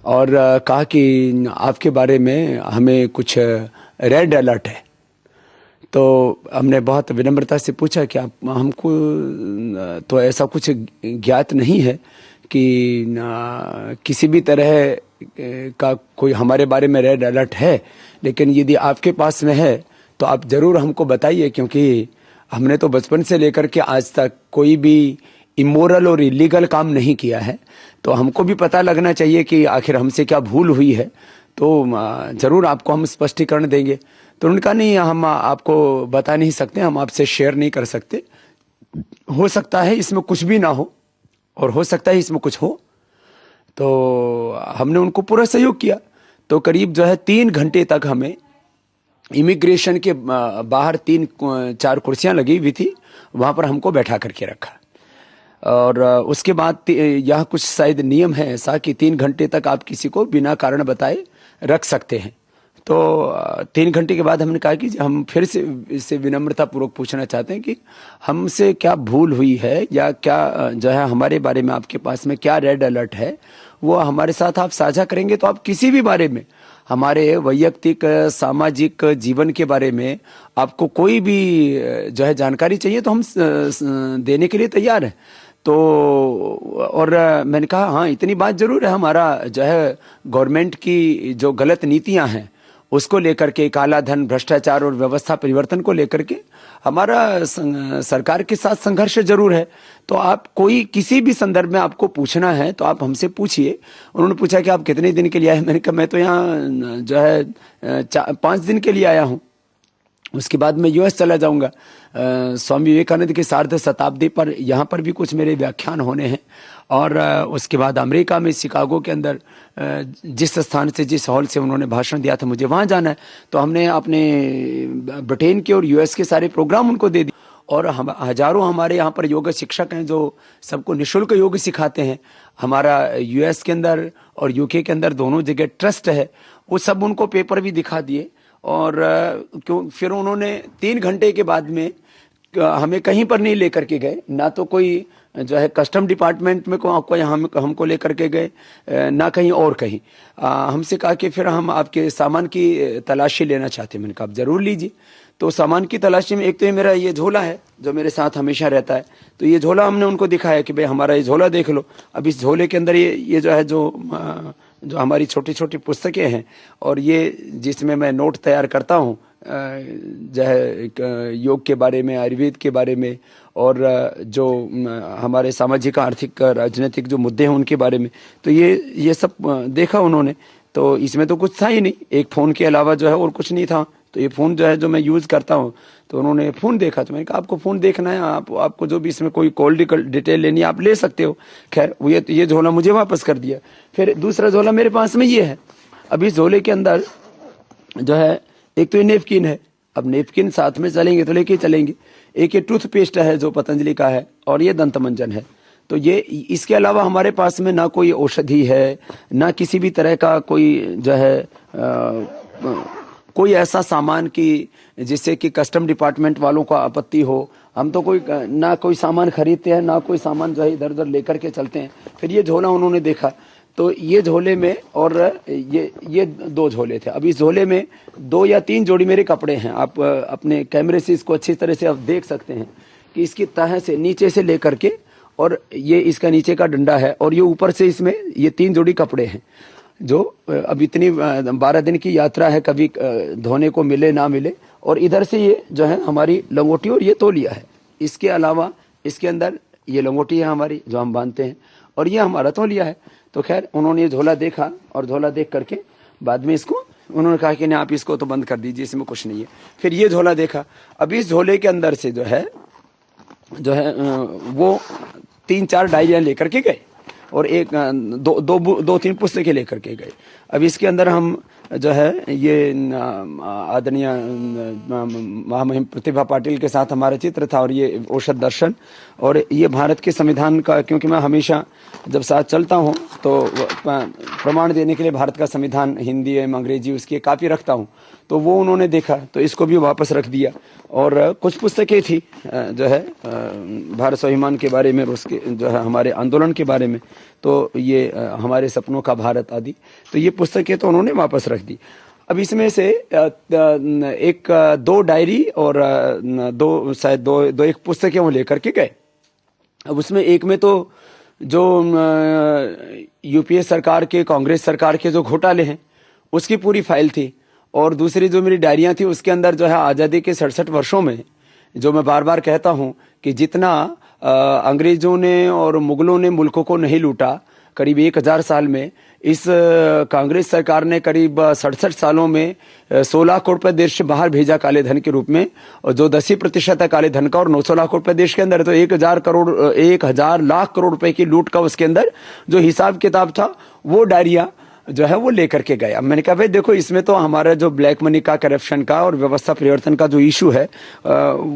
और कहा कि आपके बारे में हमें कुछ रेड अलर्ट है। तो हमने बहुत विनम्रता से पूछा कि आप हमको तो ऐसा कुछ ज्ञात नहीं है कि किसी भी तरह का कोई हमारे बारे में रेड अलर्ट है, लेकिन यदि आपके पास में है तो आप ज़रूर हमको बताइए, क्योंकि हमने तो बचपन से लेकर के आज तक कोई भी इमोरल और इलीगल काम नहीं किया है, तो हमको भी पता लगना चाहिए कि आखिर हमसे क्या भूल हुई है, तो ज़रूर आपको हम स्पष्टीकरण देंगे। तो उन्होंने कहा नहीं, हम आपको बता नहीं सकते, हम आपसे शेयर नहीं कर सकते, हो सकता है इसमें कुछ भी ना हो और हो सकता है इसमें कुछ हो। तो हमने उनको पूरा सहयोग किया। तो करीब 3 घंटे तक हमें इमिग्रेशन के बाहर 3-4 कुर्सियां लगी हुई थी, वहां पर हमको बैठा करके रखा। और उसके बाद यह कुछ शायद नियम है ऐसा कि 3 घंटे तक आप किसी को बिना कारण बताए रख सकते हैं। तो 3 घंटे के बाद हमने कहा कि हम फिर से इससे विनम्रता पूर्वक पूछना चाहते हैं कि हमसे क्या भूल हुई है, या क्या हमारे बारे में आपके पास में क्या रेड अलर्ट है, वो हमारे साथ आप साझा करेंगे। तो आप किसी भी बारे में, हमारे वैयक्तिक सामाजिक जीवन के बारे में आपको कोई भी जानकारी चाहिए तो हम देने के लिए तैयार हैं। तो और मैंने कहा हाँ, इतनी बात जरूर है, हमारा गवर्नमेंट की जो गलत नीतियां हैं उसको लेकर के, काला धन, भ्रष्टाचार और व्यवस्था परिवर्तन को लेकर के हमारा सरकार के साथ संघर्ष जरूर है। तो आप कोई किसी भी संदर्भ में आपको पूछना है तो आप हमसे पूछिए। उन्होंने पूछा कि आप कितने दिन के लिए आए? मैंने कहा मैं तो यहाँ 5 दिन के लिए आया हूँ, उसके बाद मैं यूएस चला जाऊंगा। स्वामी विवेकानंद की सार्ध शताब्दी पर यहाँ पर भी कुछ मेरे व्याख्यान होने हैं, और उसके बाद अमेरिका में शिकागो के अंदर जिस स्थान से, जिस हॉल से उन्होंने भाषण दिया था, मुझे वहाँ जाना है। तो हमने अपने ब्रिटेन के और यूएस के सारे प्रोग्राम उनको दे दिए, और हम हजारों हमारे यहाँ पर योग शिक्षक हैं जो सबको निःशुल्क योग सिखाते हैं। हमारा यूएस के अंदर और यूके के अंदर दोनों जगह ट्रस्ट है, वो सब उनको पेपर भी दिखा दिए। और फिर उन्होंने 3 घंटे के बाद में हमें कहीं पर नहीं लेकर के गए, ना तो कोई कस्टम डिपार्टमेंट में को हमको लेकर के गए, ना कहीं और कहीं। हमसे कहा कि फिर हम आपके सामान की तलाशी लेना चाहते हैं। मैंने कहा आप जरूर लीजिए। तो सामान की तलाशी में एक तो ये मेरा ये झोला है जो मेरे साथ हमेशा रहता है, तो ये झोला हमने उनको दिखाया कि भाई हमारा ये झोला देख लो। अब इस झोले के अंदर ये जो हमारी छोटी छोटी पुस्तकें हैं, और ये जिसमें मैं नोट तैयार करता हूँ योग के बारे में, आयुर्वेद के बारे में, और जो हमारे सामाजिक, आर्थिक, राजनीतिक जो मुद्दे हैं उनके बारे में। तो ये सब देखा उन्होंने। तो इसमें तो कुछ था ही नहीं, एक फ़ोन के अलावा और कुछ नहीं था। तो ये फ़ोन जो मैं यूज़ करता हूँ, तो उन्होंने फ़ोन देखा। तो मैंने कहा आपको फ़ोन देखना है, आपको जो भी इसमें कोई कॉल डिटेल लेनी है आप ले सकते हो। खैर ये झोला मुझे वापस कर दिया। फिर दूसरा झोला मेरे पास में ये है। अब इस झोले के अंदर एक तो ये नेपकिन है, अब नेपकिन साथ में चलेंगे तो लेके चलेंगे। एक ये टूथपेस्ट है जो पतंजलि का है, और ये दंत मंजन है। तो ये इसके अलावा हमारे पास में ना कोई औषधि है, ना किसी भी तरह का कोई कोई ऐसा सामान की जिससे कि कस्टम डिपार्टमेंट वालों को आपत्ति हो। हम तो ना कोई सामान खरीदते हैं, ना कोई सामान इधर उधर लेकर के चलते हैं। फिर ये झोला उन्होंने देखा, तो ये झोले में, और ये 2 झोले थे। अब इस झोले में 2 या 3 जोड़ी मेरे कपड़े हैं। आप अपने कैमरे से इसको अच्छी तरह से आप देख सकते हैं कि इसकी तह से नीचे से लेकर के, और ये इसका नीचे का डंडा है, और ये ऊपर से इसमें ये 3 जोड़ी कपड़े हैं जो अब इतनी 12 दिन की यात्रा है, कभी धोने को मिले ना मिले। और इधर से ये हमारी लंगोटी और ये तौलिया है। इसके अलावा इसके अंदर ये लंगोटी है हमारी जो हम बांधते हैं, और ये हमारा तौलिया है। तो खैर उन्होंने ये झोला देखा, और झोला देख करके बाद में इसको उन्होंने कहा कि नहीं आप इसको तो बंद कर दीजिए, इसमें कुछ नहीं है। फिर ये झोला देखा। अब इस झोले के अंदर से वो 3-4 डायरियां लेकर के गए, और 2-3 पुस्तकें लेकर के गए। अब इसके अंदर हम ये आदरणीय महामहिम प्रतिभा पाटिल के साथ हमारा चित्र था, और ये औषध दर्शन, और ये भारत के संविधान का, क्योंकि मैं हमेशा जब साथ चलता हूँ तो प्रमाण देने के लिए भारत का संविधान हिंदी एवं अंग्रेजी उसकी कापी रखता हूँ, तो वो उन्होंने देखा तो इसको भी वापस रख दिया। और कुछ पुस्तकें थी जो है भारत स्वाभिमान के बारे में, उसके जो है हमारे आंदोलन के बारे में, तो ये हमारे सपनों का भारत आदि, तो ये पुस्तकें तो उन्होंने वापस रख दी। अब इसमें से एक दो डायरी और दो एक पुस्तकें वो लेकर के गए। अब उसमें एक में तो जो यूपीए सरकार के, कांग्रेस सरकार के जो घोटाले हैं उसकी पूरी फाइल थी, और दूसरी जो मेरी डायरियां थी उसके अंदर जो है आज़ादी के 67 वर्षों में, जो मैं बार बार कहता हूं कि जितना अंग्रेजों ने और मुगलों ने मुल्कों को नहीं लूटा करीब 1000 साल में, इस कांग्रेस सरकार ने करीब 67 सालों में 16 करोड़ रुपए देश से बाहर भेजा काले धन के रूप में, और जो 10% है काले धन का, और 900 लाख रुपए देश के अंदर, तो 1000 लाख करोड़ रुपए की लूट का उसके अंदर जो हिसाब किताब था वो डायरिया जो है वो लेकर के गए। अब मैंने कहा भाई देखो, इसमें तो हमारा जो ब्लैक मनी का, करप्शन का और व्यवस्था परिवर्तन का जो इशू है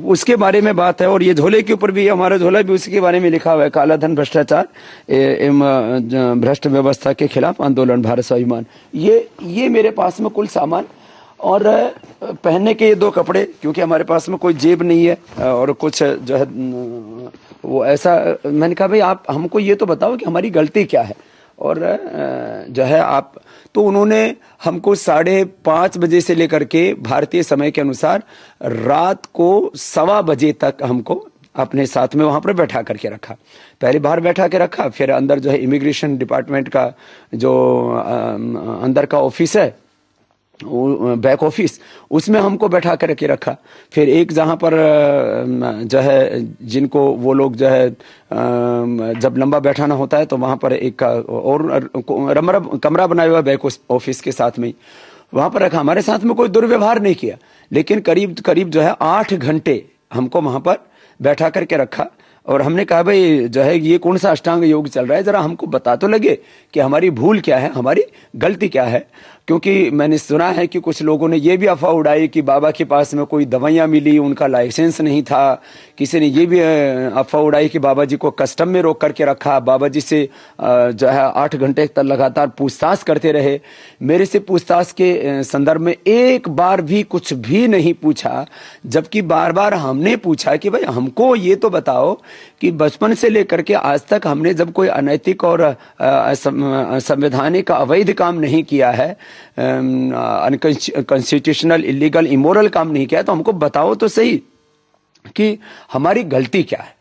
उसके बारे में बात है, और ये झोले के ऊपर भी, हमारा झोला भी उसी के बारे में लिखा हुआ है, काला धन, भ्रष्टाचार एवं भ्रष्ट व्यवस्था के खिलाफ आंदोलन, भारत स्वाभिमान। ये मेरे पास में कुल सामान, और पहनने के ये 2 कपड़े, क्योंकि हमारे पास में कोई जेब नहीं है और कुछ जो है वो ऐसा। मैंने कहा भाई आप हमको ये तो बताओ कि हमारी गलती क्या है, और जो है आप, तो उन्होंने हमको 5:30 बजे से लेकर के भारतीय समय के अनुसार रात को 1:15 बजे तक हमको अपने साथ में वहां पर बैठा करके रखा। पहले बाहर बैठा के रखा, फिर अंदर जो है इमिग्रेशन डिपार्टमेंट का जो अंदर का ऑफिस है, बैक ऑफिस, उसमें हमको बैठा कर के रखा। फिर एक जहां पर जो है जिनको वो लोग जो है जब लंबा बैठाना होता है तो वहां पर एक और कमरा बनाया हुआ बैक ऑफिस के साथ में, वहां पर रखा। हमारे साथ में कोई दुर्व्यवहार नहीं किया, लेकिन करीब जो है 8 घंटे हमको वहां पर बैठा करके रखा। और हमने कहा भाई जो है ये कौन सा अष्टांग योग चल रहा है, जरा हमको बता तो लगे कि हमारी भूल क्या है, हमारी गलती क्या है। क्योंकि मैंने सुना है कि कुछ लोगों ने ये भी अफवाह उड़ाई कि बाबा के पास में कोई दवाइयां मिली, उनका लाइसेंस नहीं था। किसी ने ये भी अफवाह उड़ाई कि बाबा जी को कस्टम में रोक करके रखा, बाबा जी से जो है 8 घंटे तक लगातार पूछताछ करते रहे। मेरे से पूछताछ के संदर्भ में एक बार भी कुछ भी नहीं पूछा, जबकि बार बार हमने पूछा कि भाई हमको ये तो बताओ कि बचपन से लेकर के आज तक हमने जब कोई अनैतिक और संवैधानिक अवैध काम नहीं किया है, अनकॉन्स्टिट्यूशनल, इलीगल, इमोरल काम नहीं किया है, तो हमको बताओ तो सही कि हमारी गलती क्या है।